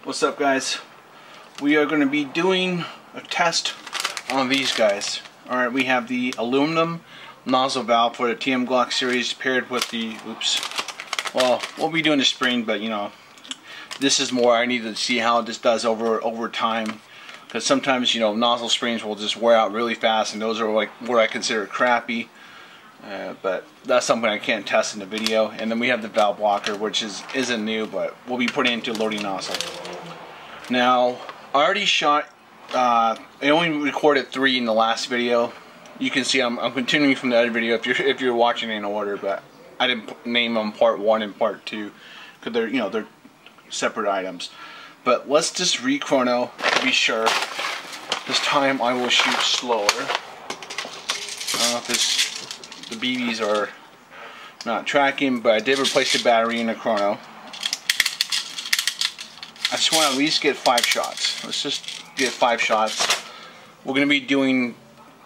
What's up, guys? We are going to be doing a test on these guys. Alright, we have the aluminum nozzle valve for the TM Glock series paired with the, well, we'll be doing the spring, but you know, this is more, I need to see how this does over time, because sometimes, you know, nozzle springs will just wear out really fast, and those are like what I consider crappy. But that's something I can't test in the video. And then we have the valve blocker, which isn't new, but we'll be putting into loading nozzle. Now, I already shot. I only recorded 3 in the last video. You can see I'm continuing from the other video if you're watching in order, but I didn't name them part 1 and part 2 because they're separate items. But let's just re-chrono to be sure. This time I will shoot slower. I don't know if the BBs are not tracking, but I did replace the battery in the chrono. I just want to at least get 5 shots. Let's just get 5 shots. We're going to be doing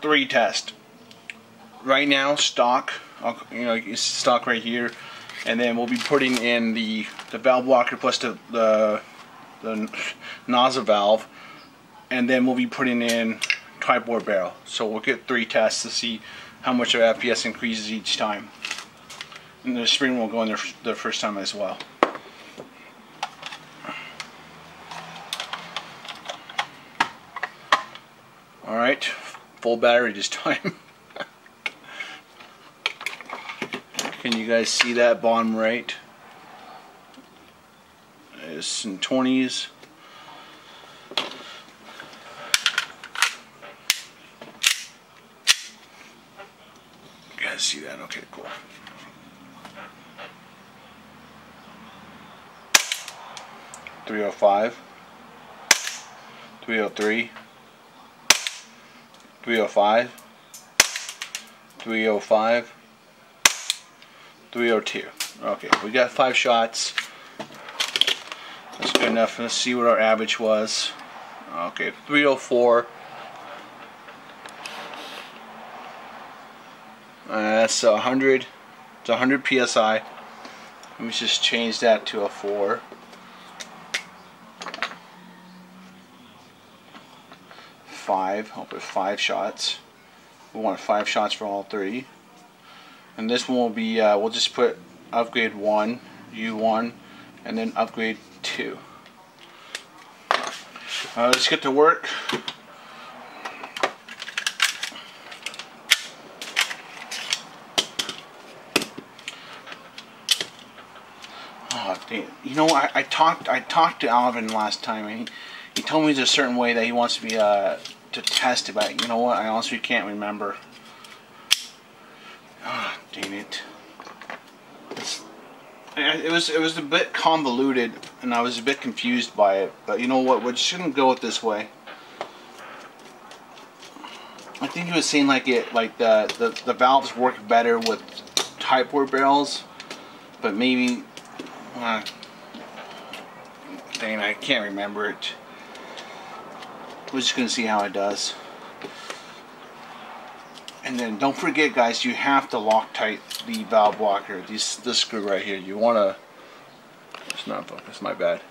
3 tests. Right now, stock. It's stock right here, and then we'll be putting in the valve blocker plus the nozzle valve, and then we'll be putting in tri-bore barrel. So we'll get 3 tests to see how much our FPS increases each time. And the spring will go in there the first time as well. Alright, full battery this time. Can you guys see that bottom right? It's in 20s. See that? Okay, cool. 305, 303, 305, 305, 302. Okay, we got 5 shots. That's good enough. Let's see what our average was. Okay, 304. That's 100. It's 100 psi. Let me just change that to a 4. I'll put 5 shots. We want 5 shots for all 3. And this one will be, we'll just put upgrade 1, U1, and then upgrade 2. Let's get to work. You know, I talked to Alvin last time, and he told me there's a certain way that he wants me to test it, but you know what? I honestly can't remember. Ah, dang it! It was a bit convoluted, and I was a bit confused by it. But you know what? We shouldn't go it this way. I think he was saying like the valves work better with tri-bore barrels, but maybe. Dang, I can't remember it. We're just gonna see how it does. And then don't forget, guys, you have to Loctite the valve blocker. This screw right here. You wanna. It's not focused. My bad.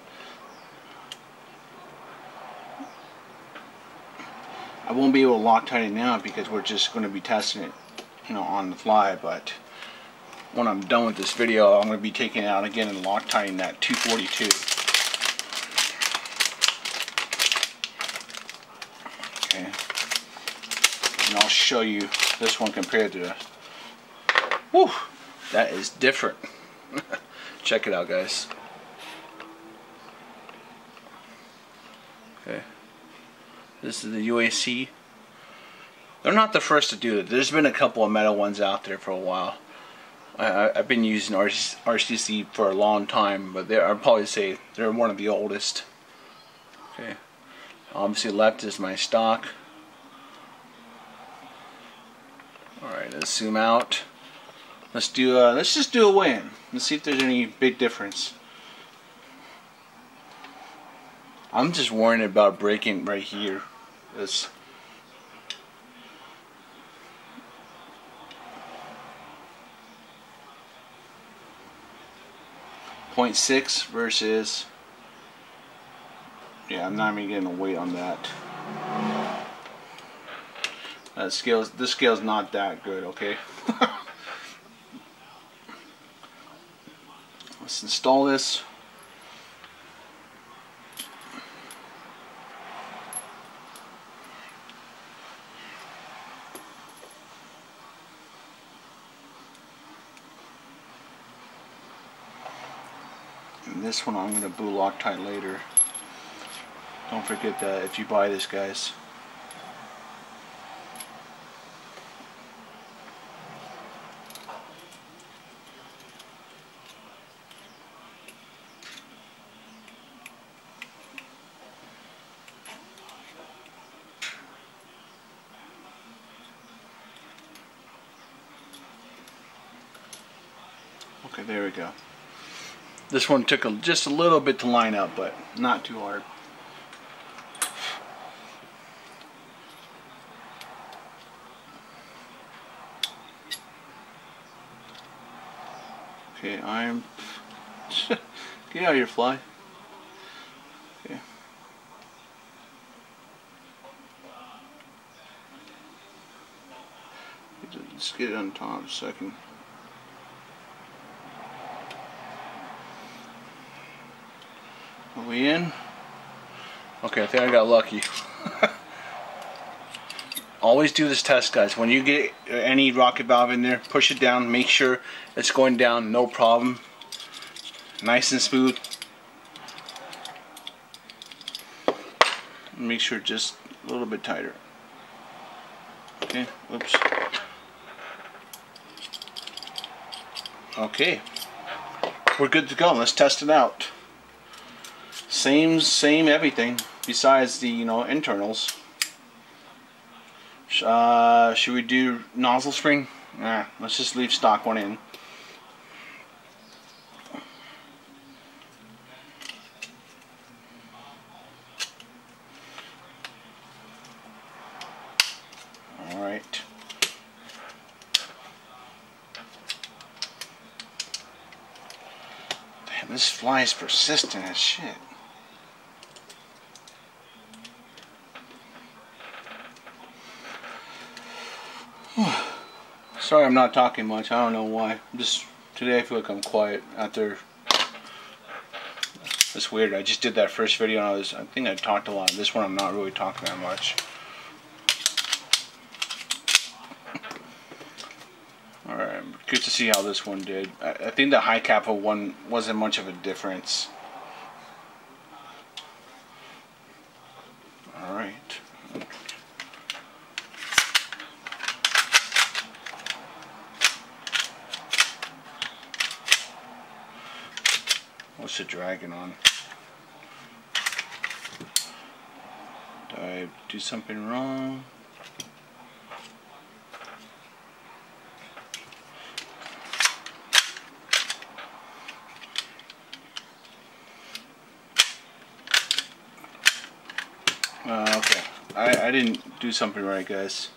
I won't be able to Loctite it now because we're just going to be testing it, on the fly. But when I'm done with this video, I'm going to be taking it out again and Loctiting that 242. Okay. And I'll show you this one compared to the... Whew! That is different. Check it out, guys. Okay. This is the UAC. They're not the first to do it. There's been a couple of metal ones out there for a while. I've been using RCC for a long time, but I'd probably say they're one of the oldest. Okay, obviously left is my stock. All right, let's zoom out. Let's just do a weigh-in. Let's see if there's any big difference. I'm just worrying about breaking right here. This. 0.6 versus Yeah, I'm not even getting a weight on that. This scale's not that good, okay? Let's install this. And this one I'm going to boot Loctite later. Don't forget that if you buy this, guys. Okay, there we go. This one took just a little bit to line up, but not too hard. Okay, get out of here, fly. Okay. Let's get it on top a second. Are we in? Okay, I think I got lucky. Always do this test, guys. When you get any rocket valve in there, push it down, make sure it's going down, no problem. Nice and smooth. Make sure just a little bit tighter. Okay, oops. Okay, we're good to go. Let's test it out. Same everything besides the internals. Should we do nozzle spring? Nah, let's just leave stock one in. Alright. Damn, this fly is persistent as shit. Sorry I'm not talking much. I don't know why. Today I feel like I'm quiet after. It's weird. I just did that first video and I think I talked a lot. This one I'm not really talking that much. Alright, good to see how this one did. I think the high kappa one wasn't much of a difference. Alright. What's the dragon on? Did I do something wrong? Okay. I didn't do something right, guys.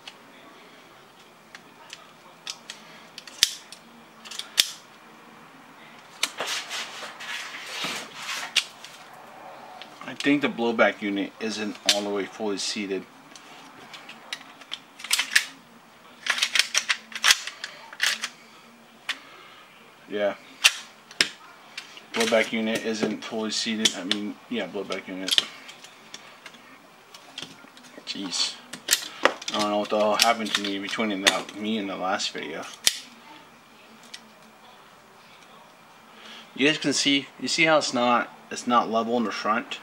I think the blowback unit isn't all the way fully seated. Yeah. Blowback unit isn't fully seated. I mean, yeah, blowback unit. Jeez. I don't know what the hell happened to me between me and the last video. You guys can see, you see how it's not level in the front?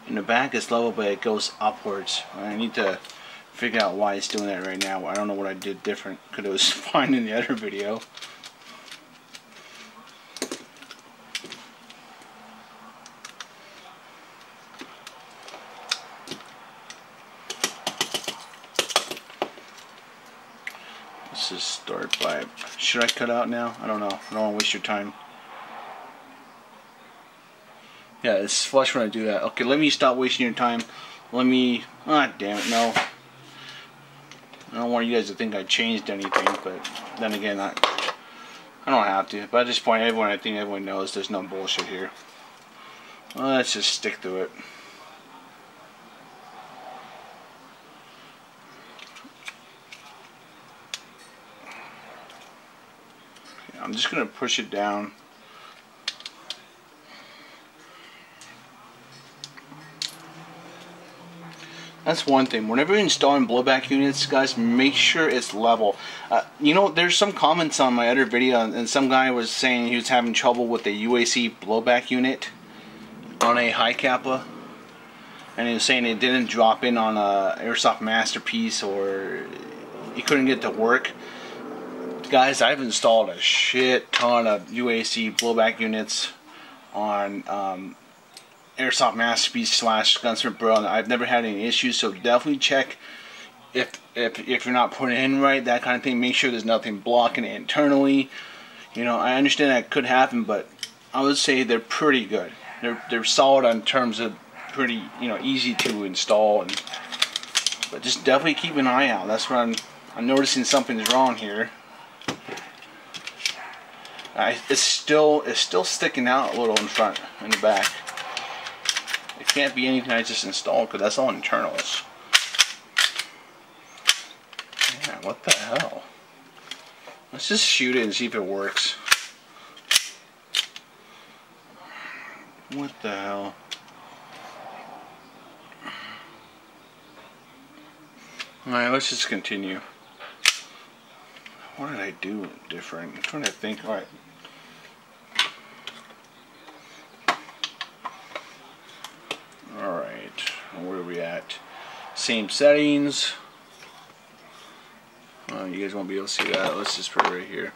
In the back it's level, but it goes upwards. I need to figure out why it's doing that right now. I don't know what I did different, because it was fine in the other video. Let's just start by... Should I cut out now? I don't know. I don't want to waste your time. Yeah, it's flush when I do that. Okay, let me stop wasting your time. Let me... Ah, damn it, no. I don't want you guys to think I changed anything, but then again, I don't have to. But at this point, I think everyone knows there's no bullshit here. Let's just stick to it. Okay, I'm just going to push it down. That's one thing. Whenever you're installing blowback units, guys, make sure it's level. You know, there's some comments on my other video, and some guy was saying he was having trouble with the UAC blowback unit on a high kappa, and he was saying it didn't drop in on a Airsoft Masterpiece, or he couldn't get it to work. Guys, I've installed a shit ton of UAC blowback units on Airsoft Masterpiece / Gunsmith Pro, and I've never had any issues. So definitely check if you're not putting it in right, that kind of thing. Make sure there's nothing blocking it internally. You know, I understand that could happen, but I would say they're pretty good. They're solid in terms of pretty, you know, easy to install. But just definitely keep an eye out. That's what I'm noticing something's wrong here. It's still sticking out a little in front and the back. It can't be anything I just installed, because that's all internals. Yeah, what the hell? Let's just shoot it and see if it works. What the hell? Alright, let's just continue. What did I do different? I'm trying to think. Alright. Alright, where are we at? Same settings. You guys won't be able to see that. Let's just put it right here.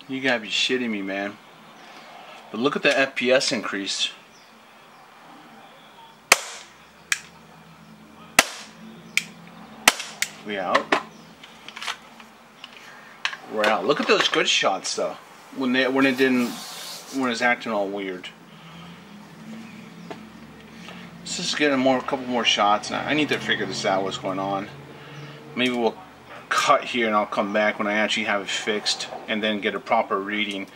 You gotta be shitting me, man. But look at the FPS increase. We out. We're out. Look at those good shots though. When it's acting all weird. Let's just get a couple more shots. Now I need to figure this out. What's going on? Maybe we'll cut here and I'll come back when I actually have it fixed and then get a proper reading.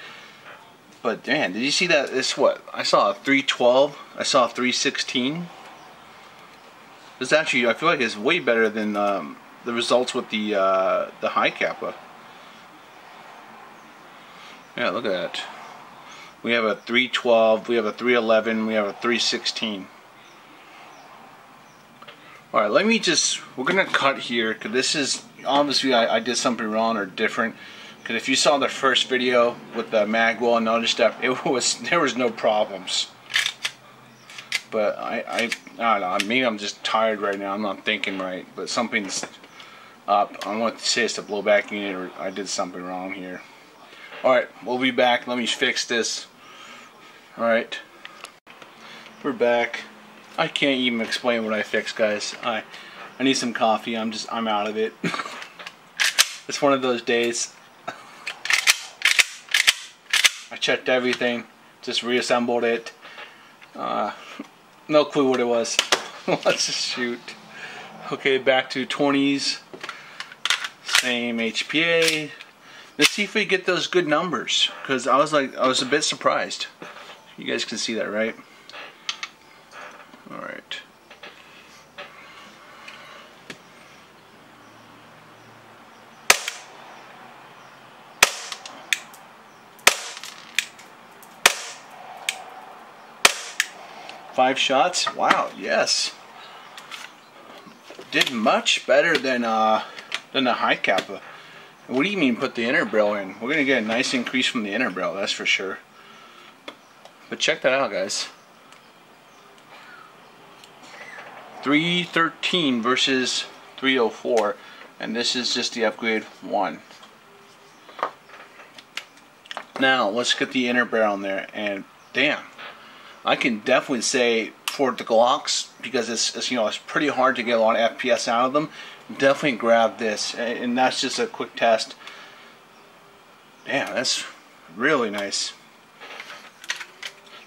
But man, did you see that? This what? I saw a 312. I saw a 316. This actually, I feel like it's way better than the results with the high kappa. Yeah, look at that. We have a 312. We have a 311. We have a 316. All right, we're gonna cut here, because this is obviously I did something wrong or different. Because if you saw the first video with the magwell and other stuff, there was no problems. But I don't know. Maybe I'm just tired right now. I'm not thinking right. But something's up. I want to say it's the blowback unit, or I did something wrong here. All right, we'll be back. Let me fix this. All right, we're back. I can't even explain what I fixed, guys. I need some coffee. I'm out of it. It's one of those days. I checked everything, just reassembled it. No clue what it was. Let's just shoot. Okay, back to 20s. Same HPA. Let's see if we get those good numbers, because I was a bit surprised. You guys can see that, right? All right. Five shots. Wow. Yes. Did much better than the high kappa. What do you mean put the inner barrel in? We're gonna get a nice increase from the inner barrel, that's for sure. But check that out, guys. 313 versus 304, and this is just the upgrade 1. Now let's get the inner barrel in there, and damn, I can definitely say for the Glocks, because it's you know, it's pretty hard to get a lot of FPS out of them. Definitely grab this, and that's just a quick test. Damn, that's really nice.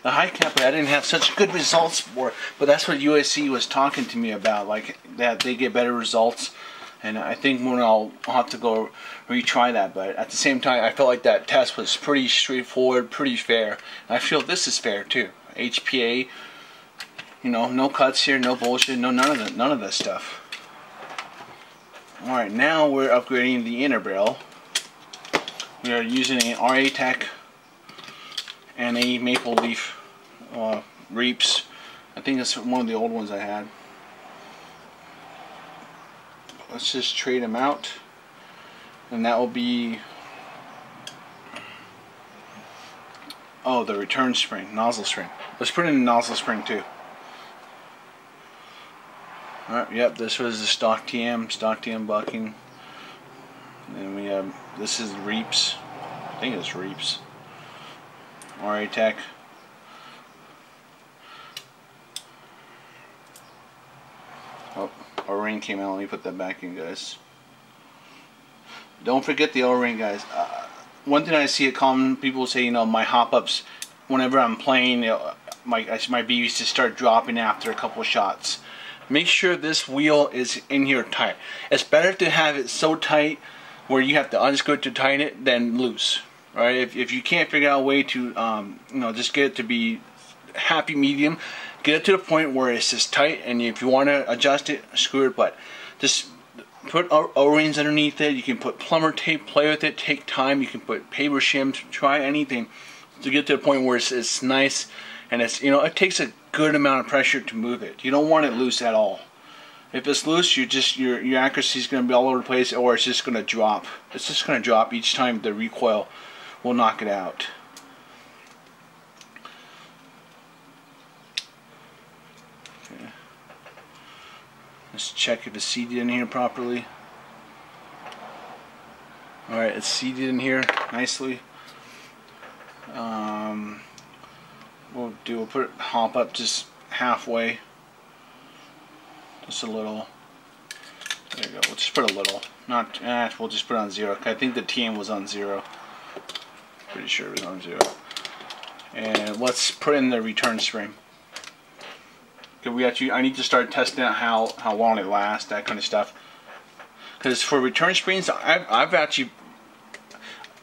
the high cap I didn't have such good results for, but that's what UAC was talking to me about, like that they get better results. And I think when I'll have to go retry that, but at the same time I felt like that test was pretty straightforward, pretty fair. And I feel this is fair too. HPA, you know, no cuts here, no bullshit, none of that stuff. Alright, now we're upgrading the inner barrel. We are using an RA Tech and a Maple Leaf Reaps. I think it's one of the old ones I had. Let's just trade them out, and that will be, oh, the return spring, nozzle spring. Let's put in the nozzle spring too. Alright, yep, this was the stock TM bucking. And we have, this is Reaps. I think it's Reaps. RA Tech. Oh, O-ring came out. Let me put that back in, guys. Don't forget the O-ring, guys. One thing I see a common people say, you know, my hop-ups, whenever I'm playing, you know, my BBs just start dropping after a couple of shots. Make sure this wheel is in here tight. It's better to have it so tight where you have to unscrew it to tighten it than loose. Right? If you can't figure out a way to, you know, just get it to be happy medium, get it to the point where it's just tight, and if you want to adjust it, screw it. But just put O-rings underneath it. You can put plumber tape, play with it, take time. You can put paper shims, try anything to get to the point where it's nice, and it's, you know, it takes a good amount of pressure to move it. You don't want it loose at all. If it's loose, your accuracy is going to be all over the place, or it's just going to drop. It's just going to drop each time the recoil will knock it out. Okay. Let's check if it's seated in here properly. Alright, it's seated in here nicely. We'll put it hop up just halfway. Just a little. There you go. We'll just put a little. Not. We'll just put it on 0. I think the TM was on 0. Pretty sure it was on 0. And let's put in the return spring. Okay, I need to start testing out how long it lasts, that kind of stuff. Because for return springs, I've actually,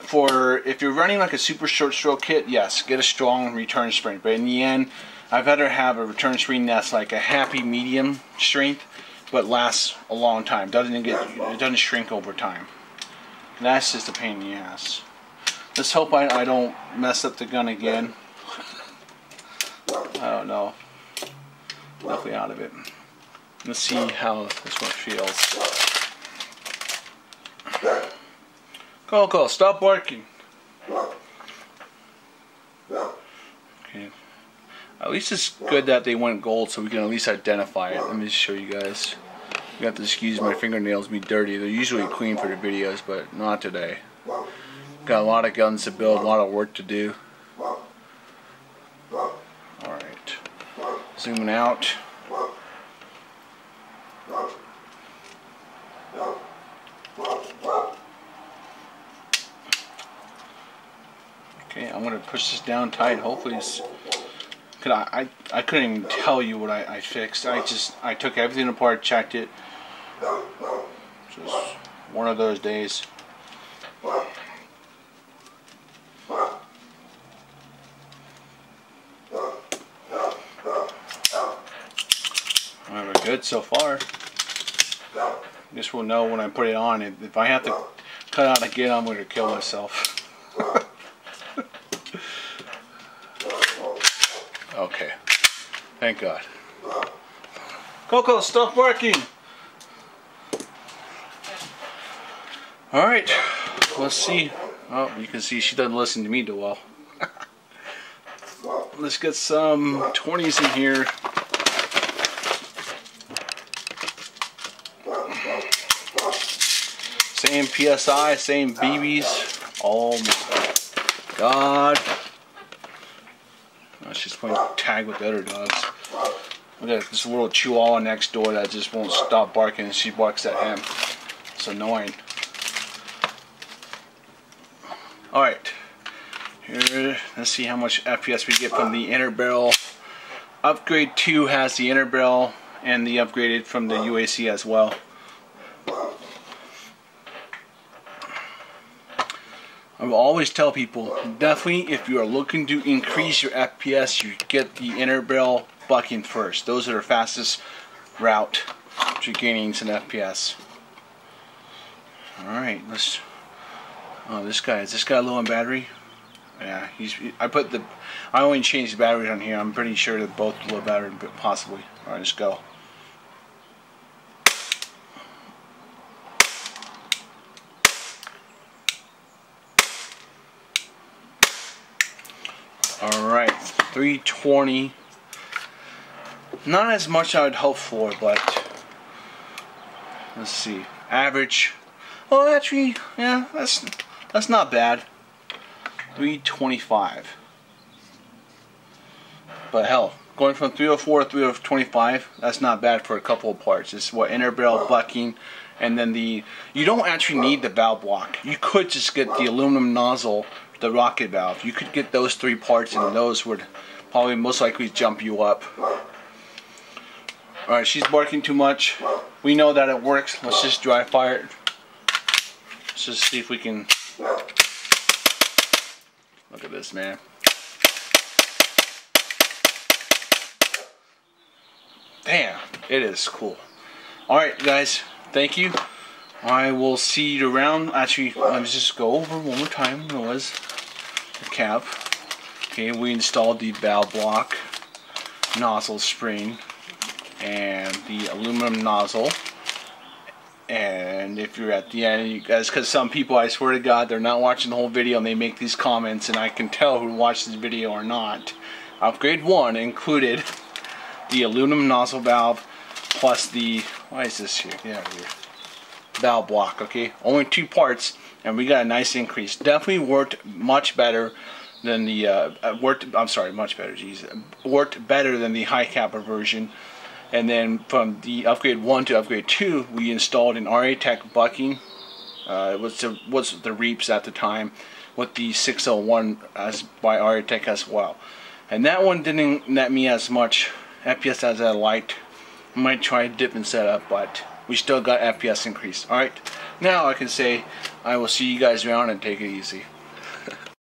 if you're running like a super short stroke kit, yes, get a strong return spring. But in the end, I'd rather have a return spring that's like a happy medium strength, but lasts a long time. It doesn't shrink over time. And that's just a pain in the ass. Let's hope I don't mess up the gun again. I don't know. Definitely out of it. Let's see how this one feels. Coco, stop barking. Okay. At least it's good that they went gold, so we can at least identify it. Let me just show you guys. You have to excuse my fingernails be dirty. They're usually clean for the videos, but not today. Got a lot of guns to build, a lot of work to do. Alright. Zooming out. Okay, I'm going to push this down tight. Hopefully it's... I couldn't even tell you what I fixed. I took everything apart, checked it. Just one of those days. Alright, we're good so far. I guess we'll know when I put it on. If I have to cut out again, I'm going to kill myself. Okay. Thank God. Coco, stop barking! Alright. Let's see. Oh, you can see she doesn't listen to me too well. Let's get some 20s in here. Same PSI, same BBs. Oh my God. Oh, she's playing tag with the other dogs. We got this little chihuahua next door that just won't stop barking, and she barks at him. It's annoying. Alright. Here, let's see how much FPS we get from the inner barrel. Upgrade 2 has the inner barrel and the upgraded from the UAC as well. I will always tell people, definitely if you are looking to increase your FPS, you get the inner barrel bucking first. Those are the fastest route to gaining some FPS. Alright, let's... Oh, this guy, is this guy low on battery? Yeah, I only changed the batteries on here. I'm pretty sure they're both low battery, but possibly. Alright, let's go. Alright, 320. Not as much I would hope for, but let's see. Average. Oh, actually, yeah, that's not bad. 325. But hell, going from 304 to 325, that's not bad for a couple of parts. It's what, inner barrel bucking, and then you don't actually need the valve block. You could just get the aluminum nozzle, the rocket valve. You could get those 3 parts, and those would probably most likely jump you up. Alright, she's barking too much. We know that it works. Let's just dry fire it. Let's just see if we can... Look at this, man. Damn, it is cool. Alright, guys, thank you. I will see you around. Actually, let's just go over one more time. It was the cap. Okay, we installed the valve block, nozzle spring, and the aluminum nozzle. And if you're at the end, you guys, because some people, I swear to God, they're not watching the whole video and they make these comments, and I can tell who watched this video or not. Upgrade 1 included the aluminum nozzle valve plus the, why is this here? Get out of here. Valve block, okay? Only 2 parts, and we got a nice increase. Definitely worked much better than the, much better, geez. Worked better than the high capper version. And then from the upgrade 1 to upgrade 2, we installed an RA Tech bucking. It was the Reaps at the time, with the 601 by RA Tech as well. And that one didn't net me as much FPS as I liked. I might try a different setup, but we still got FPS increase. Alright, now I can say I will see you guys around and take it easy.